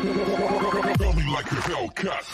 Feel me like a Hellcat.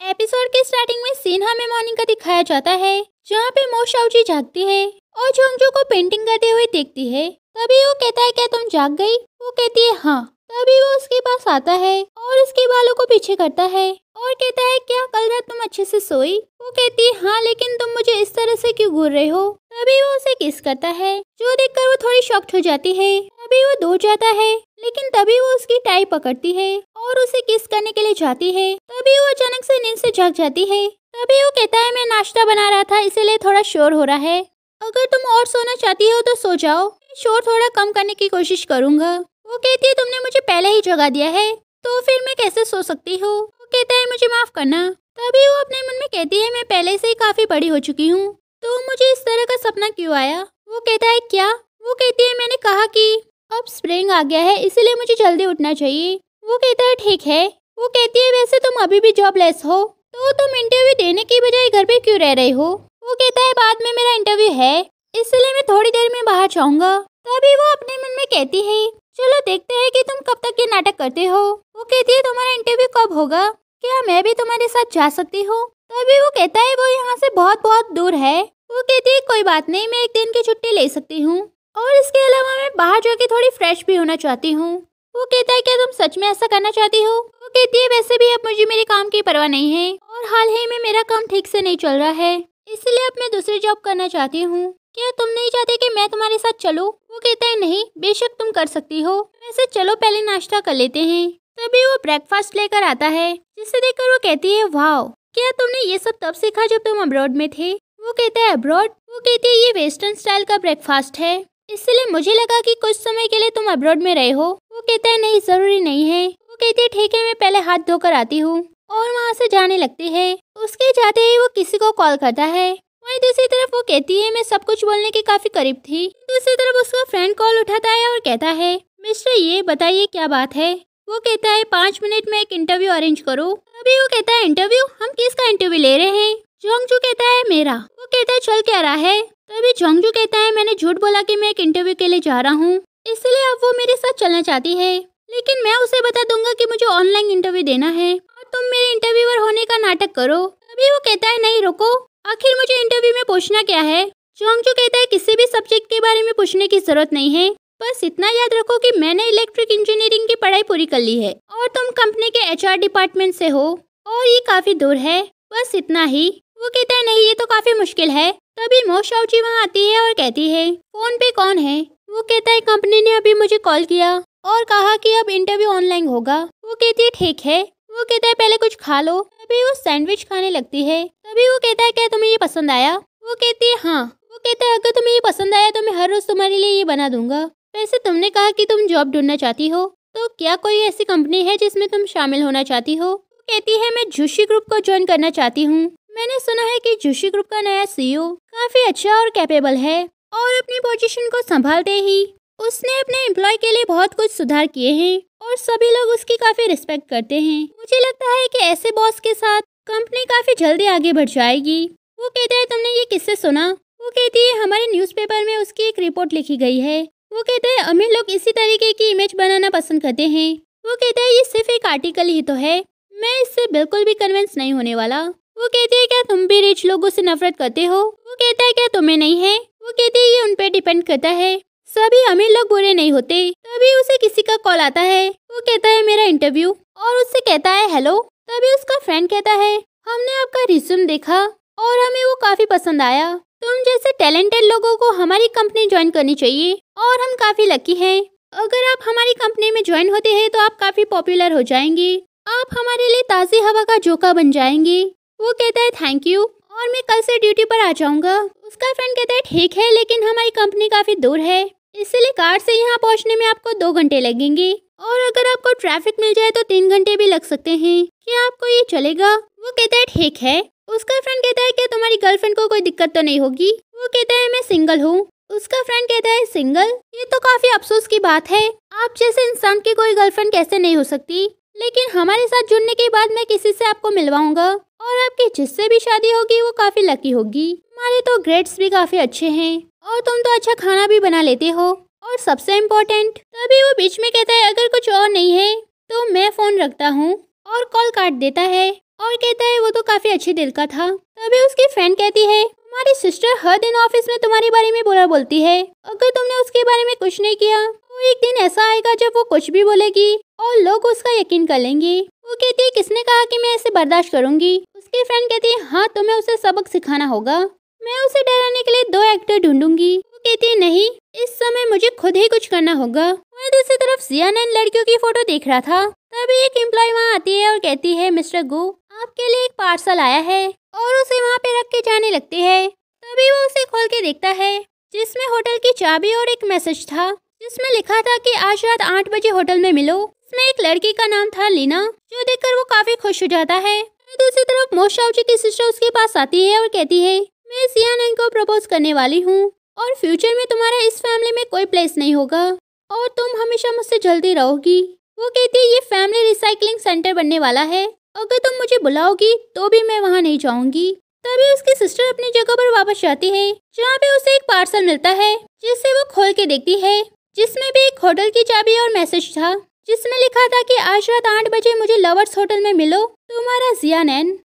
Episode के starting में scene हमें मॉर्निंग का दिखाया जाता है, जहाँ पे मो शाओजी जागती है और जोंगजू को पेंटिंग करते हुए देखती है। तभी वो कहता है क्या तुम जाग गई? वो कहती है हाँ। तभी वो उसके पास आता है और उसके बालों को पीछे करता है और कहता है क्या कल रात तुम अच्छे से सोई? वो कहती है हाँ, लेकिन तुम मुझे इस तरह से क्यों घूर रहे हो? तभी वो उसे किस करता है, जो देखकर वो थोड़ी शॉक्ड हो जाती है। तभी वो दूर जाता है, लेकिन तभी वो उसकी टाई पकड़ती है और उसे किस करने के लिए जाती है। तभी वो अचानक से नींद से जाग जाती है। तभी वो कहता है मैं नाश्ता बना रहा था, इसीलिए थोड़ा शोर हो रहा है। अगर तुम और सोना चाहती हो तो सो जाओ, मैं शोर थोड़ा कम करने की कोशिश करूंगा। वो कहती है तुमने मुझे पहले ही जगा दिया है, तो फिर मैं कैसे सो सकती हूँ? वो कहता है मुझे माफ करना। तभी वो अपने मन में कहती है मैं पहले से ही काफी बड़ी हो चुकी हूँ, तो मुझे इस तरह का सपना क्यों आया? वो कहता है क्या? वो कहती है मैंने कहा कि अब स्प्रिंग आ गया है, इसीलिए मुझे जल्दी उठना चाहिए। वो कहता है ठीक है। वो कहती है वैसे तुम अभी भी जॉबलेस हो, तो तुम इंटरव्यू देने की बजाय घर पे क्यों रह रहे हो? वो कहता है बाद में मेरा इंटरव्यू है, इसलिए मैं थोड़ी देर में बाहर जाऊंगा। तभी वो अपने मन में कहती है चलो देखते हैं कि तुम कब तक ये नाटक करते हो। वो कहती है तुम्हारा इंटरव्यू कब होगा? क्या मैं भी तुम्हारे साथ जा सकती हूँ? तभी वो कहता है वो यहाँ से बहुत बहुत दूर है। वो कहती है कोई बात नहीं, मैं एक दिन की छुट्टी ले सकती हूँ और इसके अलावा मैं बाहर जाके थोड़ी फ्रेश भी होना चाहती हूँ। वो कहता है क्या तुम सच में ऐसा करना चाहती हो? वो कहती है वैसे भी अब मुझे मेरे काम की परवाह नहीं है और हाल ही में मेरा काम ठीक से नहीं चल रहा है, इसलिए अब मैं दूसरी जॉब करना चाहती हूँ। क्या तुम नहीं चाहते कि मैं तुम्हारे साथ चलूं? वो कहता है नहीं, बेशक तुम कर सकती हो, वैसे चलो पहले नाश्ता कर लेते हैं। तभी वो ब्रेकफास्ट लेकर आता है, जिसे देखकर वो कहती है वाह, क्या तुमने ये सब तब सीखा जब तुम अब्रॉड में थे? वो कहता है अब्रॉड? वो कहती है ये वेस्टर्न स्टाइल का ब्रेकफास्ट है, इसलिए मुझे लगा कि कुछ समय के लिए तुम अब्रॉड में रहे हो। वो कहता है नहीं, जरूरी नहीं है। वो कहती है ठीक है, मैं पहले हाथ धोकर आती हूँ, और वहाँ से जाने लगती है। उसके जाते ही वो किसी को कॉल करता है। वहीं दूसरी तरफ वो कहती है मैं सब कुछ बोलने के काफी करीब थी। दूसरी तरफ उसका फ्रेंड कॉल उठाता है और कहता है मिस्टर ये बताइए क्या बात है? वो कहता है 5 मिनट में एक इंटरव्यू अरेंज करो। अभी वो कहता है इंटरव्यू? हम किसका इंटरव्यू ले रहे हैं? जोंगजू कहता है मेरा। वो कहता है चल क्या रहा है? तभी जोंगजू कहता है मैंने झूठ बोला कि मैं एक इंटरव्यू के लिए जा रहा हूँ, इसलिए अब वो मेरे साथ चलना चाहती है, लेकिन मैं उसे बता दूंगा कि मुझे ऑनलाइन इंटरव्यू देना है और तुम मेरे इंटरव्यूअर होने का नाटक करो। अभी वो कहता है नहीं रुको, आखिर मुझे इंटरव्यू में पूछना क्या है? जोंगजू कहता है किसी भी सब्जेक्ट के बारे में पूछने की जरूरत नहीं है, बस इतना याद रखो कि मैंने इलेक्ट्रिक इंजीनियरिंग की पढ़ाई पूरी कर ली है और तुम कंपनी के एचआर डिपार्टमेंट से हो और ये काफी दूर है, बस इतना ही। वो कहता है नहीं ये तो काफी मुश्किल है। तभी मो शाओजी वहाँ आती है और कहती है फोन पे कौन है? वो कहता है कंपनी ने अभी मुझे कॉल किया और कहा कि अब इंटरव्यू ऑनलाइन होगा। वो कहती है ठीक है। वो कहता है पहले कुछ खा लो। तभी वो सैंडविच खाने लगती है। तभी वो कहता है क्या तुम्हें ये पसंद आया? वो कहती है हाँ। वो कहता है अगर तुम्हें ये पसंद आया तो मैं हर रोज तुम्हारे लिए ये बना दूंगा। वैसे तुमने कहा कि तुम जॉब ढूंढना चाहती हो, तो क्या कोई ऐसी कंपनी है जिसमें तुम शामिल होना चाहती हो? वो कहती है मैं जुशी ग्रुप को ज्वाइन करना चाहती हूँ। मैंने सुना है कि जुशी ग्रुप का नया सीईओ काफी अच्छा और कैपेबल है और अपनी पोजीशन को संभालते ही उसने अपने एम्प्लॉय के लिए बहुत कुछ सुधार किए हैं और सभी लोग उसकी काफी रिस्पेक्ट करते हैं। मुझे लगता है कि ऐसे बॉस के साथ कंपनी काफी जल्दी आगे बढ़ जाएगी। वो कहता है तुमने ये किससे सुना? वो कहती है हमारे न्यूज़पेपर में उसकी एक रिपोर्ट लिखी गई है। वो कहता है अमीर लोग इसी तरीके की इमेज बनाना पसंद करते हैं। वो कहता है ये सिर्फ एक आर्टिकल ही तो है, मैं इससे बिल्कुल भी कन्विंस नहीं होने वाला। वो कहती है क्या तुम भी रिच लोगों से नफरत करते हो? वो कहता है क्या तुम्हें नहीं है? वो कहती है ये उन पे डिपेंड करता है, सभी अमीर लोग बुरे नहीं होते। तभी उसे किसी का कॉल आता है। वो कहता है मेरा इंटरव्यू, और उससे कहता है हेलो। तभी उसका फ्रेंड कहता है हमने आपका रिज्यूम देखा और हमें वो काफी पसंद आया। तुम जैसे टैलेंटेड लोगों को हमारी कंपनी ज्वाइन करनी चाहिए और हम काफी लकी हैं। अगर आप हमारी कंपनी में ज्वाइन होते हैं तो आप काफी पॉपुलर हो जाएंगे, आप हमारे लिए ताज़ी हवा का झोंका बन जाएंगे। वो कहता है थैंक यू और मैं कल से ड्यूटी पर आ जाऊंगा। उसका फ्रेंड कहता है ठीक है, लेकिन हमारी कंपनी काफी दूर है, इसलिए कार से यहाँ पहुँचने में आपको 2 घंटे लगेंगे और अगर आपको ट्रैफिक मिल जाए तो 3 घंटे भी लग सकते हैं। क्या आपको ये चलेगा? वो कहता है ठीक है। उसका फ्रेंड कहता है क्या तुम्हारी गर्लफ्रेंड को कोई दिक्कत तो नहीं होगी? वो कहता है मैं सिंगल हूँ। उसका फ्रेंड कहता है सिंगल? ये तो काफी अफसोस की बात है, आप जैसे इंसान की कोई गर्लफ्रेंड कैसे नहीं हो सकती, लेकिन हमारे साथ जुड़ने के बाद मैं किसी से आपको मिलवाऊंगा और आपकी जिससे भी शादी होगी वो काफी लकी होगी। हमारे तो ग्रेड्स भी काफी अच्छे हैं और तुम तो अच्छा खाना भी बना लेते हो, और सबसे इम्पोर्टेंट। तभी वो बीच में कहता है अगर कुछ और नहीं है तो मैं फोन रखता हूँ, और कॉल काट देता है और कहता है वो तो काफी अच्छे दिल का था। तभी उसकी फ्रेंड कहती है तुम्हारी सिस्टर हर दिन ऑफिस में तुम्हारे बारे में बुरा बोलती है, अगर तुमने उसके बारे में कुछ नहीं किया तो एक दिन ऐसा आएगा जब वो कुछ भी बोलेगी और लोग उसका यकीन कर लेंगे। वो कहती है किसने कहा कि मैं ऐसे बर्दाश्त करूंगी। उसकी फ्रेंड कहती है हाँ तुम्हें उसे सबक सिखाना होगा, मैं उसे डराने के लिए 2 एक्टर ढूंढूंगी। वो कहती है नहीं, इस समय मुझे खुद ही कुछ करना होगा। वहीं दूसरी तरफ जियान लड़कियों की फोटो देख रहा था। तभी एक एम्प्लॉय वहाँ आती है और कहती है मिस्टर गो आपके लिए एक पार्सल आया है, और उसे वहाँ पे रख के जाने लगती है। तभी वो उसे खोल के देखता है जिसमें होटल की चाबी और एक मैसेज था जिसमें लिखा था कि आज रात 8 बजे होटल में मिलो। इसमें एक लड़की का नाम था लीना, जो देखकर वो काफी खुश हो जाता है। दूसरी तरफ मोशाओजी की सिस्टर उसके पास आती है और कहती है मैं जियान को प्रपोज करने वाली हूँ और फ्यूचर में तुम्हारा इस फैमिली में कोई प्लेस नहीं होगा और तुम हमेशा मुझसे जल्दी रहोगी। वो कहती है ये फैमिली रिसाइकलिंग सेंटर बनने वाला है, अगर तुम मुझे बुलाओगी तो भी मैं वहाँ नहीं जाऊंगी। तभी उसकी सिस्टर अपनी जगह पर वापस जाती है जहाँ पे उसे एक पार्सल मिलता है जिसे वो खोल के देखती है, जिसमें भी एक होटल की चाबी और मैसेज था जिसमें लिखा था कि आज रात 8 बजे मुझे लवर्स होटल में मिलो, तुम्हारा जियान।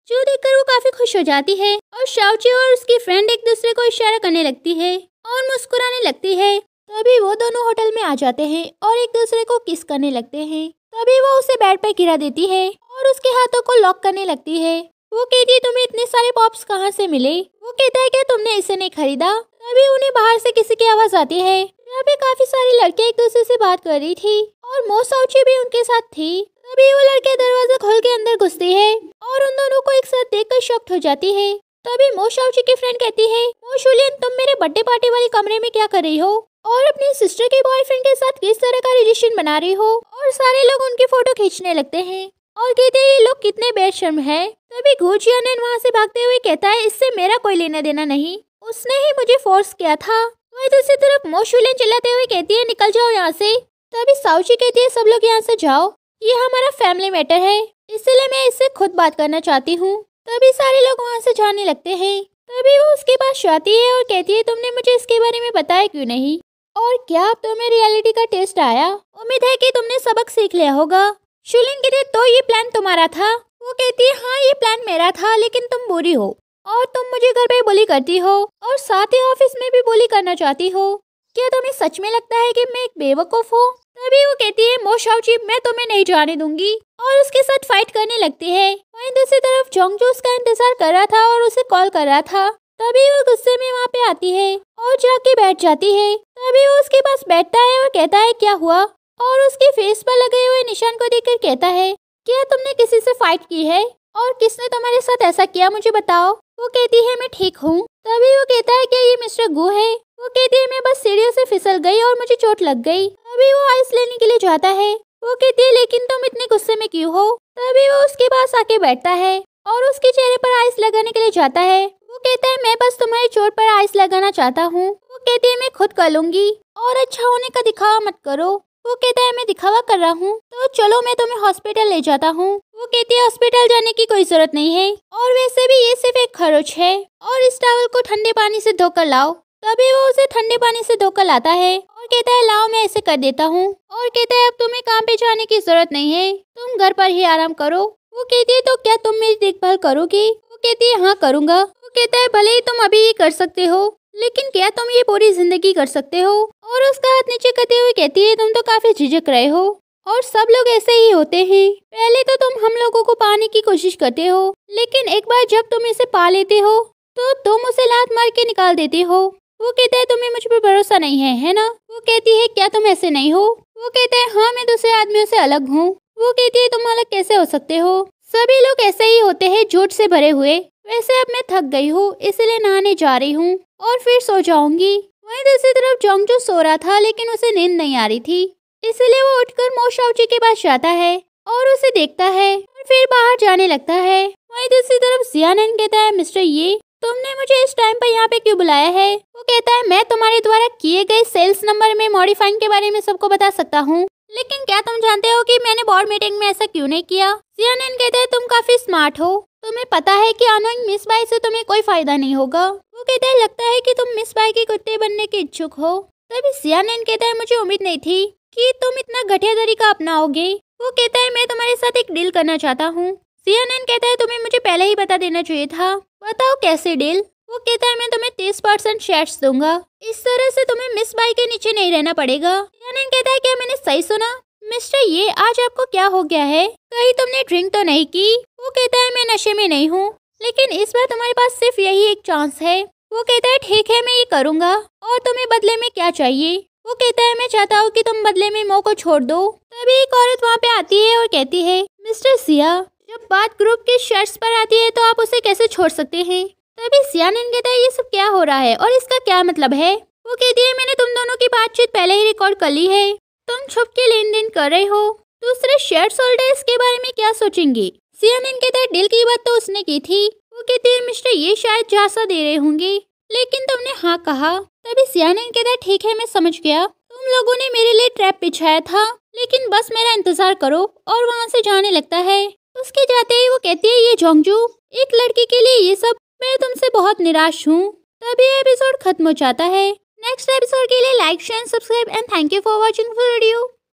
जो देखकर वो काफी खुश हो जाती है और शाओची और उसकी फ्रेंड एक दूसरे को इशारा करने लगती है और मुस्कुराने लगती है। तभी वो दोनों होटल में आ जाते हैं और एक दूसरे को किस करने लगते हैं। तभी वो उसे बेड पर गिरा देती है और उसके हाथों को लॉक करने लगती है। वो कहती है तुम्हें इतने सारे पॉप्स कहाँ से मिले। वो कहता है क्या तुमने इसे नहीं खरीदा। तभी उन्हें बाहर से किसी की आवाज आती है। यहाँ पे काफी सारी लड़कियां एक दूसरे से बात कर रही थी और मोशाओची भी उनके साथ थी। तभी वो लड़कियां दरवाजा खोल के अंदर घुसती है और उन दोनों को एक साथ देखकर शॉक्ड हो जाती है। तभी मोशाओची की फ्रेंड कहती है मोशुलियन तुम मेरे बर्थडे पार्टी वाले कमरे में क्या कर रही हो और अपनी सिस्टर के बॉयफ्रेंड के साथ किस तरह का रिलेशन बना रही हो। और सारे लोग उनकी फोटो खींचने लगते हैं और कहते हैं ये लोग कितने बेशर्म है। तभी गुजियान वहाँ से भागते हुए कहता है इससे मेरा कोई लेना देना नहीं, उसने ही मुझे फोर्स किया था। वही दूसरी तरफ मोशुलियन चिल्लाते हुए कहती है निकल जाओ यहाँ से। तभी साउची कहती है सब लोग यहाँ से जाओ, ये हमारा फैमिली मैटर है, इसलिए मैं इससे खुद बात करना चाहती हूँ। तभी सारे लोग वहाँ से जाने लगते हैं। तभी वो उसके पास जाती है और कहती है तुमने मुझे इसके बारे में बताया क्यों नहीं, और क्या अब तुम्हें रियलिटी का टेस्ट आया। उम्मीद है कि तुमने सबक सीख लिया होगा। शुलिन कहती है तो ये प्लान तुम्हारा था। वो कहती है हाँ ये प्लान मेरा था, लेकिन तुम बुरी हो और तुम मुझे घर पे बुली करती हो और साथ ही ऑफिस में भी बुली करना चाहती हो। क्या तुम्हें सच में लगता है कि मैं एक बेवकूफ हूँ। तभी वो कहती है मोशाओची मैं तुम्हें नहीं जाने दूंगी और उसके साथ फाइट करने लगती है। वहीं दूसरी तरफ जोंगजो उसका इंतजार कर रहा था और उसे कॉल कर रहा था। तभी वो गुस्से में वहाँ पे आती है और जाके बैठ जाती है। तभी वो उसके पास बैठता है और कहता है क्या हुआ, और उसके फेस पर लगे हुए निशान को देखकर कहता है क्या तुमने किसी से फाइट की है और किसने तुम्हारे साथ ऐसा किया मुझे बताओ। वो कहती है मैं ठीक हूँ। तभी वो कहता है क्या ये मिस्टर गु है। वो कहती है मैं बस सीढ़ियों से फिसल गई और मुझे चोट लग गई। तभी वो आइस लेने के लिए जाता है। वो कहती है लेकिन तुम इतने गुस्से में क्यों हो। तभी वो उसके पास आके बैठता है और उसके चेहरे पर आइस लगाने के लिए जाता है। वो कहता है मैं बस तुम्हारी चोट पर आइस लगाना चाहता हूँ। वो कहती है मैं खुद कर लूंगी और अच्छा होने का दिखावा मत करो। वो कहता है मैं दिखावा कर रहा हूँ तो चलो मैं तुम्हें हॉस्पिटल ले जाता हूँ। वो कहती है हॉस्पिटल जाने की कोई जरूरत नहीं है और वैसे भी ये सिर्फ एक खरोच है और इस टॉवल को ठंडे पानी से धोकर लाओ। तभी वो उसे ठंडे पानी से धोकर लाता है और कहता है लाओ मैं ऐसे कर देता हूँ, और कहता है अब तुम्हें काम पे जाने की जरूरत नहीं है, तुम घर पर ही आराम करो। वो कहती है तो क्या तुम मेरी देखभाल करोगी। वो कहती है हाँ करूँगा। वो कहता है भले ही तुम अभी ये कर सकते हो, लेकिन क्या तुम ये पूरी जिंदगी कर सकते हो। और उसका हाथ नीचे करते हुए कहती है तुम तो काफी झिझक रहे हो और सब लोग ऐसे ही होते हैं। पहले तो तुम हम लोगों को पाने की कोशिश करते हो, लेकिन एक बार जब तुम इसे पा लेते हो तो तुम उसे लात मार के निकाल देते हो। वो कहता है तुम्हें मुझ पर भरोसा नहीं है ना। वो कहती है क्या तुम ऐसे नहीं हो। वो कहता है हाँ मैं दूसरे आदमियों से अलग हूँ। वो कहती है तुम अलग कैसे हो सकते हो, सभी लोग ऐसे ही होते हैं झूठ से भरे हुए। वैसे अब मैं थक गई हूँ इसलिए नहाने जा रही हूँ और फिर सो जाऊंगी। वहीं दूसरी तरफ जोंगजो सो रहा था लेकिन उसे नींद नहीं आ रही थी, इसलिए वो उठकर मोशाओची के पास जाता है और उसे देखता है और फिर बाहर जाने लगता है। वहीं दूसरी तरफ जियान कहता है मिस्टर ये तुमने मुझे इस टाइम पर यहाँ पे क्यों बुलाया है। वो कहता है मैं तुम्हारे द्वारा किए गए सेल्स नंबर में मॉडिफाइंग के बारे में सबको बता सकता हूँ, लेकिन क्या तुम जानते हो कि मैंने बोर्ड मीटिंग में ऐसा क्यों नहीं किया? सियानन कहता है तुम काफी स्मार्ट हो, तुम्हें पता है कि अनोइंग मिस बाई से तुम्हें कोई फायदा नहीं होगा। वो कहता है लगता है कि तुम मिस बाई के कुत्ते बनने के इच्छुक हो। तभी सियानन कहता है मुझे उम्मीद नहीं थी कि तुम इतना घटिया तरीका अपनाओगे। वो कहता है मैं तुम्हारे साथ एक डील करना चाहता हूँ। सियानन कहता है तुम्हें मुझे पहले ही बता देना चाहिए था। बताओ कैसे डील? वो कहता है मैं तुम्हें 30% शेयर्स दूंगा, इस तरह से तुम्हें मिस बाई के नीचे नहीं रहना पड़ेगा। सियानन कहता है क्या मैंने सही सुना? मिस्टर ये आज आपको क्या हो गया है? कहीं तुमने ड्रिंक तो नहीं की? वो कहता है मैं नशे में नहीं हूँ, लेकिन इस बार तुम्हारे पास सिर्फ यही एक चांस है। वो कहता है ठीक है मैं ये करूँगा, और तुम्हें बदले में क्या चाहिए? वो कहता है मैं चाहता हूँ कि तुम बदले में मो को छोड़ दो। तभी एक औरत वहाँ पे आती है और कहती है मिस्टर सिया, जब बात ग्रुप के शेयर्स पर आती है तो आप उसे कैसे छोड़ सकते हैं? तभी सियानन कहता है ये सब क्या हो रहा है और इसका क्या मतलब है? वो कहती है मैंने तुम दोनों की बातचीत पहले ही रिकॉर्ड कर ली है, तुम छुप के लेन देन कर रहे हो। दूसरे शेयर होल्डर्स के बारे में क्या सोचेंगे? सियानन कहता है डील की बात तो उसने की थी। वो कहती है मिस्टर ये शायद झांसा दे रहे होंगे, लेकिन तुमने हाँ कहा। तभी सियानन कहता है ठीक है मैं समझ गया, तुम लोगों ने मेरे लिए ट्रैप बिछाया था, लेकिन बस मेरा इंतजार करो। और वहाँ से जाने लगता है। उसके जाते ही वो कहती है ये जोंगजू, एक लड़की के लिए ये सब, मैं तुमसे बहुत निराश हूँ। तभी एपिसोड खत्म हो जाता है। नेक्स्ट एपिसोड के लिए like share subscribe and thank you for watching video.